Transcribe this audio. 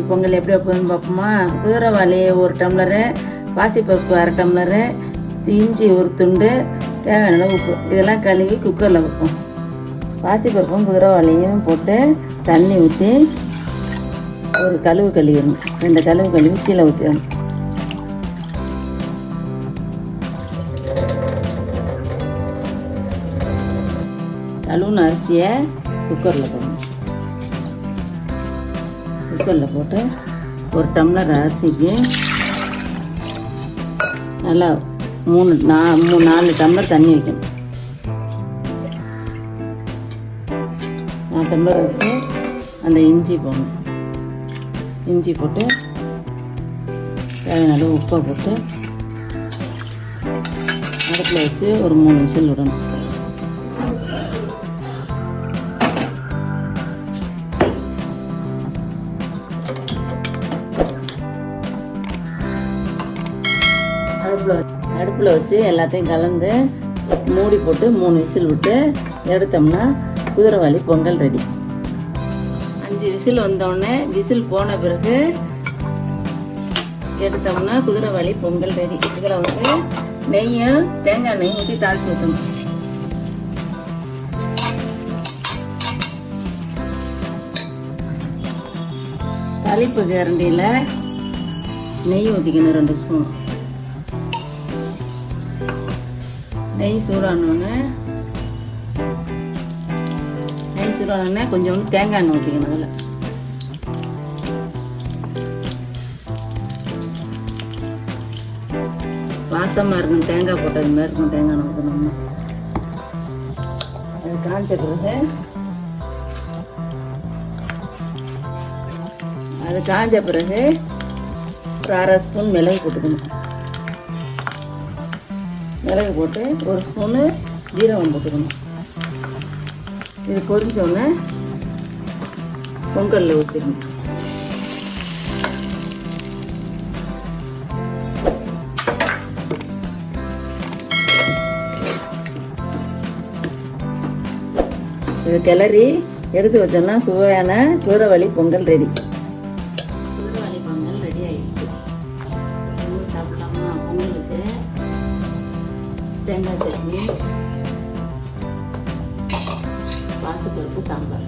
பொங்கல் எப்படி வைப்பதுன்னு பார்ப்போமா. குதிரைவாளி 1 டம்ளரு, பாசிப்பருப்பு 1/2 டம்ளரு, இஞ்சி 1 துண்டு, தேவையான அளவு உப்பு, இதெல்லாம் கழுவி குக்கரில் வைப்போம். பாசிப்பருப்பும் குதிரைவாளியும் போட்டு தண்ணி ஊற்றி ஒரு கழுவு கழுவிடணும். 2 கழுவு கழுவி கீழே ஊற்றிடணும். கழுவுன அரிசியை குக்கரில் போடணும். குக்கரில் போட்டு 1 டம்ளர் அரிசிக்கு நல்லா 4 டம்ளர் தண்ணி வைக்கணும். 4 டம்ளர் வச்சு அந்த இஞ்சி போடணும். இஞ்சி போட்டு தேவையான அளவு உப்பை போட்டு அடுப்பில் வச்சு ஒரு 3 விசில் விடணும். அடுப்பில் வச்சு எல்லாத்தையும் கலந்து மூடி போட்டு 3 விசில் விட்டு எடுத்தோம்னா குதிரைவாளி பொங்கல் ரெடி. 5 விசில் வந்தோடனே விசில் போன பிறகு எடுத்தோம்னா குதிரைவாளி பொங்கல் ரெடி. இதில் வந்து நெய்யும் தேங்காய் எண்ணெயும் ஊற்றி தாளிச்சு ஊற்றணும். தாளிப்பு கரண்டியில் நெய் ஊற்றிக்கணும் 2 ஸ்பூன். நெய் சூடானோடனே கொஞ்சோண்டு தேங்காய் எண்ணெய் ஊற்றிக்கணும். அதில் வாசமாக இருக்கும், தேங்காய் போட்டது மாதிரி இருக்கும். தேங்காய் எண்ணெய் ஊற்றணும்னா அது காய்ச்ச பிறகு ஒரு 1/2 ஸ்பூன் மிளகு போட்டுக்கணும். மிளகு போட்டு 1 ஸ்பூனு ஜீரகம் போட்டுக்கணும். இது பொரிஞ்சோடனே பொங்கலில் ஊற்றிக்கணும். இது கிளறி எடுத்து வச்சோம்னா சுவையான குதிரைவாளி பொங்கல் ரெடி. குதிரைவாளி பொங்கல் ரெடி ஆயிடுச்சு. சாப்பிடலாமா? பொங்கலுக்கு தேங்காய் சட்னி, பாசிப்பருப்பு சாம்பார்.